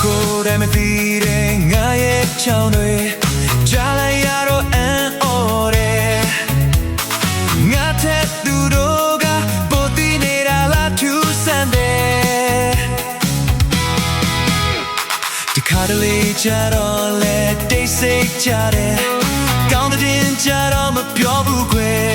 ကိုယ်တိုင်မသိတဲ့ငါရဲ့ချောင်းတွေကြားလိုက်ရတော့အံ့ဩတယ်ငါထက်သူတို့ကပိုသိနေတာလားထူးဆန်းတယ်ဒီခါတလေကြတော့လေတိတ်ဆိတ်ကြတယ်ကောင်းတဲ့ကြတော့မပြောဘူးခွေ